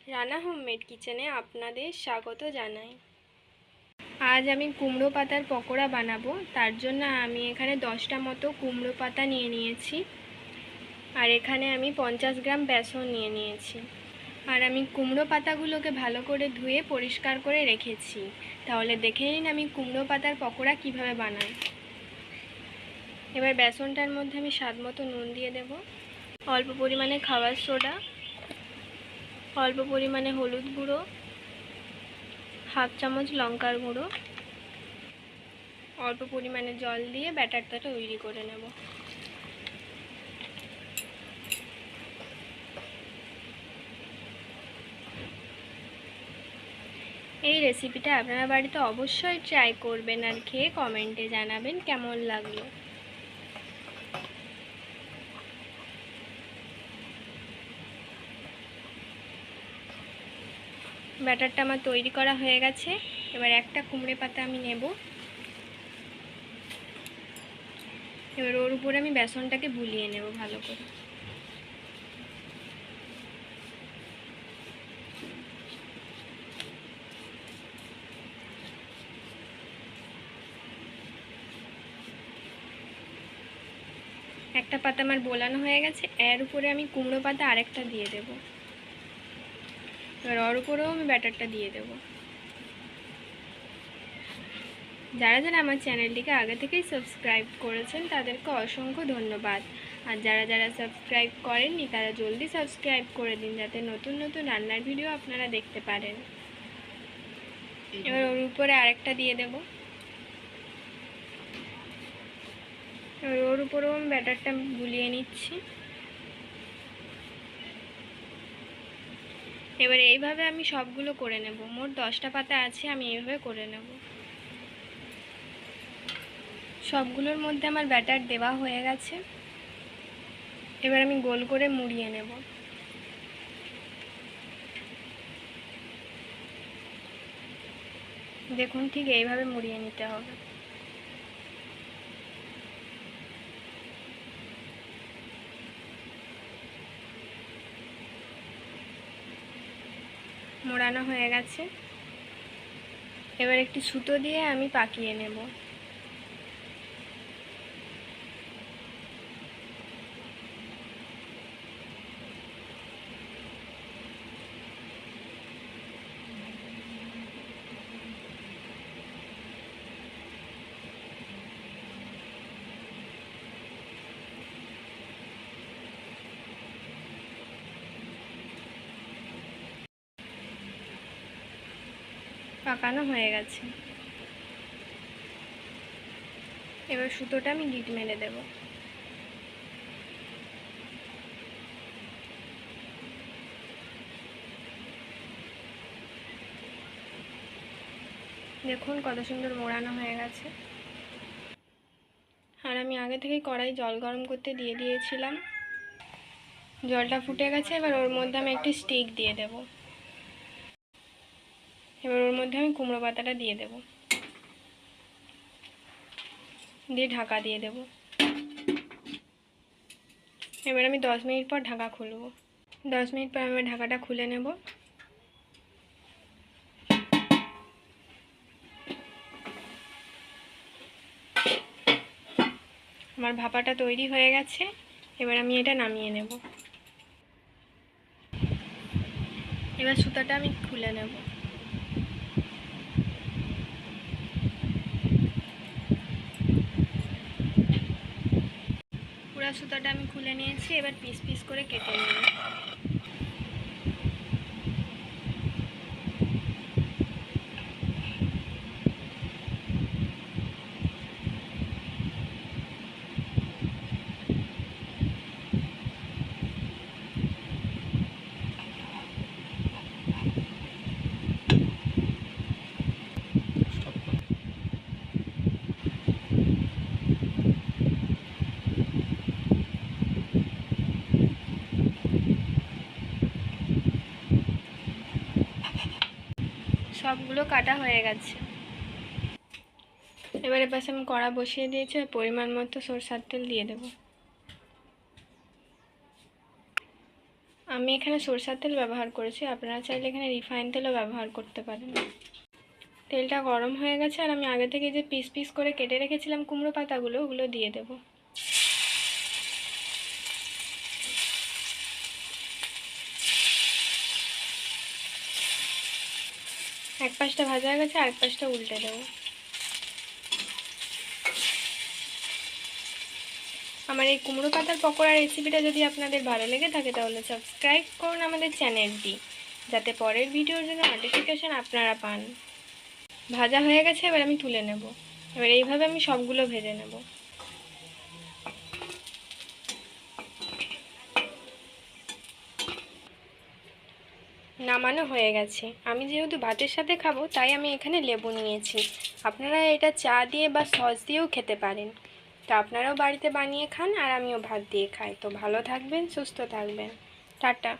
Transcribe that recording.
Rana homemade কিচেনে আপনাদের স্বাগত জানাই। আজ আমি কুমড়ো পাতার পকোড়া বানাবো। তার জন্য আমি এখানে 10টা মতো কুমড়ো পাতা নিয়ে নিয়েছি, আর এখানে আমি 50 গ্রাম বেসন নিয়ে নিয়েছি। আর আমি কুমড়ো পাতাগুলোকে ভালো করে ধুয়ে পরিষ্কার করে রেখেছি। তাহলে দেখে নিন আমি কুমড়ো পাতার পকোড়া কিভাবে বানাই। এবার বেসনটার মধ্যে আমি স্বাদ মতো নুন দিয়ে দেব, অল্প পরিমাণে খাবার সোডা, অল্প পরিমাণে হলুদ গুঁড়ো, হাফ চামচ লঙ্কার গুঁড়ো, অল্প পরিমাণে জল দিয়ে ব্যাটারটা তৈরি করে নেব। এই রেসিপিটা আপনারা বাড়িতে অবশ্যই ট্রাই করবেন আর খেয়ে কমেন্টে জানাবেন কেমন লাগলো। ব্যাটারটা আমার তৈরি করা হয়ে গেছে। এবার একটা কুমড়ো পাতা আমি নেব। এবার ওর উপরে আমি বেসনটাকে বুলিয়ে নেব ভালো করে। একটা পাতা আমার বোলানো হয়ে গেছে, এর উপরে আমি কুমড়ো পাতা আরেকটা দিয়ে দেব। এবার ওর উপরেও আমি ব্যাটারটা দিয়ে দেব। যারা যারা আমার চ্যানেলটিকে আগে থেকেই সাবস্ক্রাইব করেছেন তাদেরকে অসংখ্য ধন্যবাদ। আর যারা যারা সাবস্ক্রাইব করেননি তারা জলদি সাবস্ক্রাইব করে দিন, যাতে নতুন নতুন রান্নার ভিডিও আপনারা দেখতে পারেন। এবার ওর উপরে আরেকটা দিয়ে দেব। এবার ওর উপরেও আমি ব্যাটারটা গুলিয়ে নিচ্ছি। এবার এইভাবে আমি সবগুলো করে নেব। মোট 10টা পাতা আছে, আমি এইভাবে করে নেব। সবগুলোর মধ্যে আমার ব্যাটার দেওয়া হয়ে গেছে। এবার আমি গোল করে মুড়িয়ে নেব। দেখুন, ঠিক এইভাবে মুড়িয়ে নিতে হবে। মোড়ানো হয়ে গেছে। এবার একটি সুতো দিয়ে আমি পাকিয়ে নেব। পাকানো হয়ে গেছে। এবার সুতোটা আমি গিট মেরে দেব। দেখুন কত সুন্দর মোড়ানো হয়ে গেছে। আর আমি আগে থেকে কড়াই জল গরম করতে দিয়ে দিয়েছিলাম। জলটা ফুটে গেছে। এবার ওর মধ্যে আমি একটি স্টিক দিয়ে দেব। এবার ওর মধ্যে আমি কুমড়ো পাতাটা দিয়ে দেব, দিয়ে ঢাকা দিয়ে দেব। এবার আমি 10 মিনিট পর ঢাকা খুলব। 10 মিনিট পর আমি ঢাকাটা খুলে নেব। আমার ভাপাটা তৈরি হয়ে গেছে। এবার আমি এটা নামিয়ে নেব। এবার সুতাটা আমি খুলে নেব। পুরো সুতাটা আমি খুলে নিয়েছি। এবার পিস পিস করে কেটে নেব। সবগুলো কাটা হয়ে গেছে। এবারে পাশে আমি কড়া বসিয়ে দিয়েছি, পরিমাণ মতো সরষের তেল দিয়ে দেব। আমি এখানে সরষের তেল ব্যবহার করেছি, আপনারা চাইলে এখানে রিফাইন তেলও ব্যবহার করতে পারেন। তেলটা গরম হয়ে গেছে, আর আমি আগে থেকে যে পিস পিস করে কেটে রেখেছিলাম কুমড়ো পাতাগুলো, ওগুলো দিয়ে দেব। এক পাশটা ভাজা হয়ে গেছে, আরেক পাশটা উল্টে দেবো। আমার এই কুমড়ো পাতার পকোড়া রেসিপিটা যদি আপনাদের ভালো লেগে থাকে তাহলে সাবস্ক্রাইব করুন আমাদের চ্যানেলটি, যাতে পরের ভিডিওর জন্য নোটিফিকেশান আপনারা পান। ভাজা হয়ে গেছে, এবার আমি তুলে নেব। এবার এইভাবে আমি সবগুলো ভেজে নেব। নামানো হয়ে গেছে। আমি যেহেতু ভাতের সাথে খাবো তাই আমি এখানে লেবু নিয়েছি। আপনারা এটা চা দিয়ে বা সস দিয়েও খেতে পারেন। তো আপনারাও বাড়িতে বানিয়ে খান, আর আমিও ভাত দিয়ে খাই। তো ভালো থাকবেন, সুস্থ থাকবেন। টাটা।